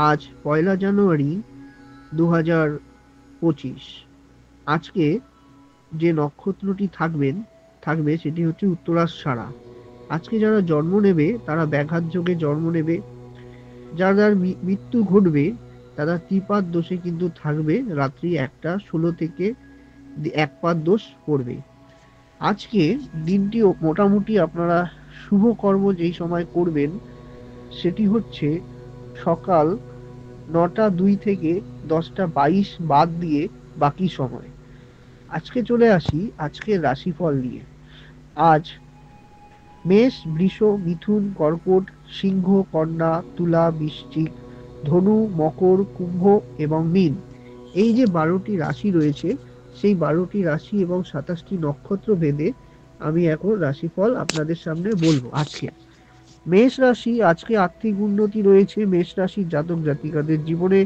আজ 1 জানুয়ারি 2025। আজকে যে নক্ষত্রটি থাকবে সেটি হচ্ছে উত্তরাষাঢ়া। আজকে যারা জন্ম নেবে তারা ব্যাঘাত যোগে জন্ম নেবে। যাদের মৃত্যু ঘটবে তারা ত্রিপাদ দোষে কিন্তু থাকবে, রাত্রি 1টা 16 থেকে একপাদ দোষ পড়বে। আজকে দিনটি মোটামুটি আপনারা শুভ কর্ম যেই সময় করবেন সেটি হচ্ছে সকাল 9টা 2 থেকে 10টা 22 বাদ দিয়ে বাকি সময়। আজকে চলে আসি আজকের রাশিফল নিয়ে। আজ মেষ, বৃষ, মিথুন, কর্কট, সিংহ, কন্যা, তুলা, বৃশ্চিক, ধনু, মকর, কুম্ভ এবং মীন, এই যে 12টি রাশি রয়েছে সেই 12টি রাশি এবং 27টি নক্ষত্র ভেদে আমি এখন রাশিফল আপনাদের সামনে বলবো। আজকে মেষ রাশি, আজকে আর্থিক উন্নতি রয়েছে। মেষ রাশির জাতক জাতিকাদের জীবনে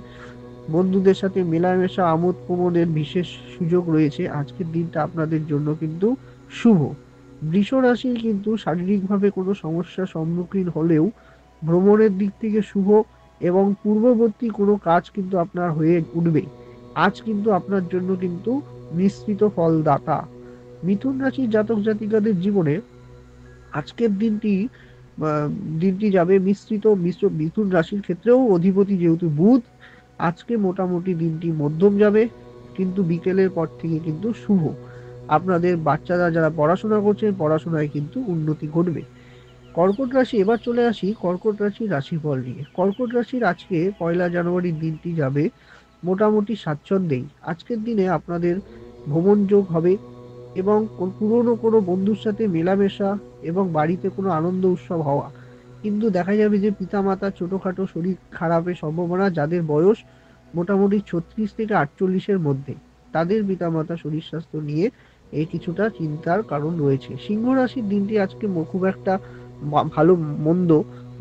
বন্ধুদের সাথে মেলামেশা, আমোদ প্রমোদের বিশেষ সুযোগ রয়েছে। আজকের দিনটা আপনাদের জন্য কিন্তু শুভ। বৃষ রাশির কিন্তু শারীরিকভাবে কোনো সমস্যার সম্মুখীন হলেও ভ্রমণের দিক থেকে শুভ এবং পূর্ববর্তী কোনো কাজ কিন্তু আপনার হয়ে উঠবে। আজ কিন্তু আপনার জন্য কিন্তু মিশ্রিত ফলদাতা। মিথুন রাশির জাতক জাতিকাদের জীবনে আজকের দিনটি যাবে মিশ্রিত। মিথুন রাশির ক্ষেত্রেও অধিপতি যেহেতু বুধ, আজকে মোটামুটি দিনটি মধ্যম যাবে, কিন্তু বিকেলের পর থেকে কিন্তু শুভ। আপনাদের বাচ্চারা যারা পড়াশোনা করছেন পড়াশোনায় কিন্তু উন্নতি ঘটবে। কর্কট রাশি, এবার চলে আসি কর্কট রাশির রাশিফল নিয়ে। কর্কট রাশির আজকে 1 জানুয়ারির দিনটি যাবে মোটামুটি স্বাচ্ছন্দ্যেই। আজকের দিনে আপনাদের ভ্রমণ যোগ হবে এবং পুরনো কোনো বন্ধুর সাথে মেলামেশা এবং বাড়িতে কোনো আনন্দ উৎসব হওয়া। কিন্তু দেখা যাবে যে পিতামাতা ছোটোখাটো শরীর খারাপের সম্ভাবনা, যাদের বয়স মোটামুটি 36 থেকে 48-এর মধ্যে, তাদের পিতামাতা শরীর স্বাস্থ্য নিয়ে এই কিছুটা চিন্তার কারণ রয়েছে। সিংহ রাশির দিনটি আজকে খুব একটা ভালো মন্দ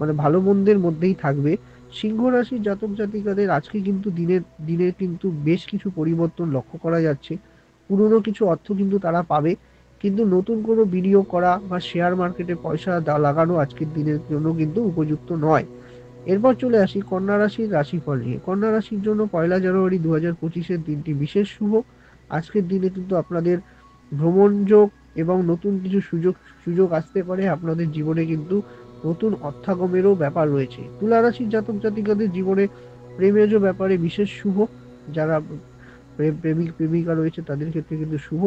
মানে ভালো মন্দের মধ্যেই থাকবে। সিংহ রাশির জাতক জাতিকাদের আজকে কিন্তু দিনের কিন্তু বেশ কিছু পরিবর্তন লক্ষ্য করা যাচ্ছে। পুরনো কিছু অর্থ কিন্তু তারা পাবে, কিন্তু নতুন কোনো বিনিয়োগ করা বা শেয়ার মার্কেটে পয়সা লাগানো আজকের দিনের জন্য কিন্তু উপযুক্ত নয়। এরপর চলে আসি কন্যা রাশির রাশিফল নিয়ে। কন্যা রাশির জন্য 1 জানুয়ারি 2025-এর দিনটি বিশেষ শুভ। আজকের দিনে কিন্তু আপনাদের ভ্রমণ যোগ এবং নতুন কিছু সুযোগ আসতে পারে। আপনাদের জীবনে কিন্তু নতুন অর্থাগমেরও ব্যাপার রয়েছে। তুলা রাশির জাতক জাতিকাদের জীবনে প্রেমেজ ব্যাপারে বিশেষ শুভ। যারা প্রেমিক প্রেমিকা রয়েছে তাদের ক্ষেত্রে কিন্তু শুভ।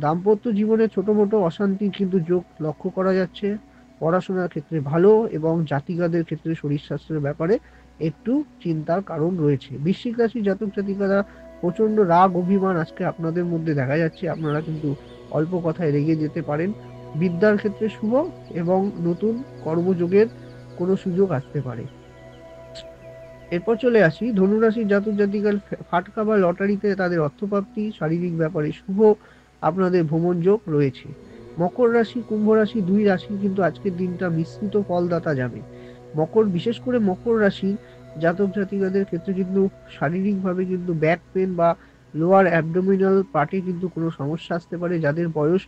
দাম্পত্য জীবনে ছোট মোটো অশান্তির কিন্তু যোগ লক্ষ্য করা যাচ্ছে। পড়াশোনার ক্ষেত্রে ভালো এবং জাতিকাদের ক্ষেত্রে শরীর স্বাস্থ্যের ব্যাপারে একটু চিন্তার কারণ রয়েছে। বৃশ্চিক রাশির জাতক জাতিকারা প্রচন্ড রাগ অভিমান আজকে আপনাদের মধ্যে দেখা যাচ্ছে। আপনারা কিন্তু অল্প কথায় রেগে যেতে পারেন। বিদ্যার ক্ষেত্রে শুভ এবং নতুন কর্মযোগের কোনো সুযোগ আসতে পারে। এরপর চলে আসি ধনুরাশির জাতক জাতিকার ফাটকা বা লটারিতে তাদের অর্থপ্রাপ্তি, শারীরিক ব্যাপারে শুভ, আপনাদের ভ্রমণ যোগ রয়েছে। মকর রাশি, কুম্ভ রাশি, দুই রাশি কিন্তু আজকের দিনটা মিশ্রিত ফলদাতা যাবে। বিশেষ করে মকর রাশি জাতক জাতিকাদের ক্ষেত্রে কিন্তু শারীরিকভাবে কিন্তু ব্যাক পেন বা লোয়ার অ্যাবডোমিনাল পার্টে কিন্তু কোনো সমস্যা আসতে পারে, যাদের বয়স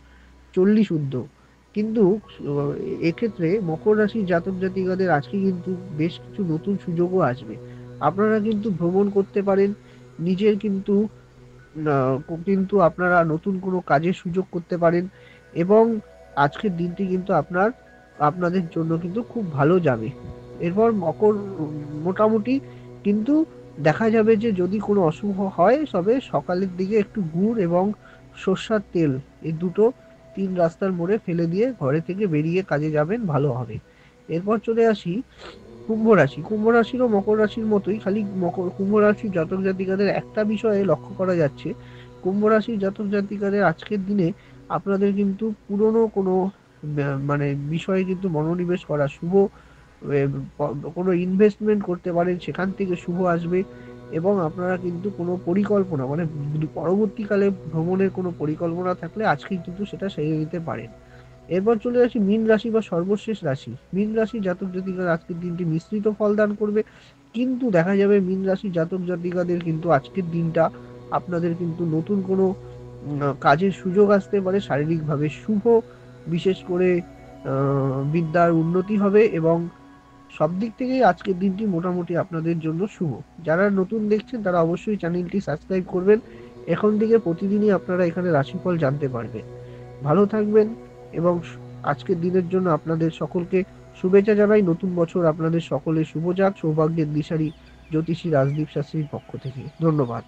40 ঊর্ধ্ব। কিন্তু এক্ষেত্রে মকর রাশির জাতক জাতিকাদের আজকে কিন্তু বেশ কিছু নতুন সুযোগও আসবে। আপনারা কিন্তু ভ্রমণ করতে পারেন, নিজের কিন্তু আপনারা নতুন কোনো কাজের সুযোগ করতে পারেন এবং আজকের দিনটি কিন্তু আপনাদের জন্য কিন্তু খুব ভালো যাবে। এরপর মোটামুটি কিন্তু দেখা যাবে যে যদি কোনো অশুভ হয় তবে সকালের দিকে একটু গুড় এবং সর্ষার তেল এই দুটো 3 রাস্তার মোড়ে ফেলে দিয়ে ঘরে থেকে বেরিয়ে কাজে যাবেন, ভালো হবে। এরপর চলে আসি কুম্ভ রাশি। কুম্ভ রাশিরও মকর রাশির মতোই, খালি কুম্ভ রাশির জাতক জাতিকাদের একটা বিষয়ে লক্ষ্য করা যাচ্ছে। কুম্ভ রাশির জাতক জাতিকাদের আজকের দিনে আপনাদের কিন্তু পুরনো কোনো মানে বিষয়ে কিন্তু মনোনিবেশ করা শুভ। কোনো ইনভেস্টমেন্ট করতে পারেন, সেখান থেকে শুভ আসবে এবং আপনারা কিন্তু কোনো পরিকল্পনা পরবর্তীকালে ভ্রমণের কোনো পরিকল্পনা থাকলে আজকে কিন্তু সেটা সেরে নিতে পারেন। এরপর চলে আসি মীন রাশি বা সর্বশেষ রাশি। মীন রাশির জাতক জাতিকারা আজকের দিনটি মিশ্রিত ফল দান করবে, কিন্তু দেখা যাবে মীন রাশির জাতক জাতিকাদের কিন্তু আজকের দিনটা আপনাদের কিন্তু নতুন কোনো কাজের সুযোগ আসতে পারে, শারীরিকভাবে শুভ। বিশেষ করে বিদ্যার উন্নতি হবে এবং সব দিক থেকেই আজকের দিনটি মোটামুটি আপনাদের জন্য শুভ। যারা নতুন দেখছেন তারা অবশ্যই চ্যানেলটি সাবস্ক্রাইব করবেন। এখন থেকে প্রতিদিনই আপনারা এখানে রাশিফল জানতে পারবেন। ভালো থাকবেন এবং আজকের দিনের জন্য আপনাদের সকলকে শুভেচ্ছা জানাই। নতুন বছর আপনাদের সকলের শুভ যাক। সৌভাগ্যের দিশারি জ্যোতিষী রাজদীপ শাস্ত্রীর পক্ষ থেকে ধন্যবাদ।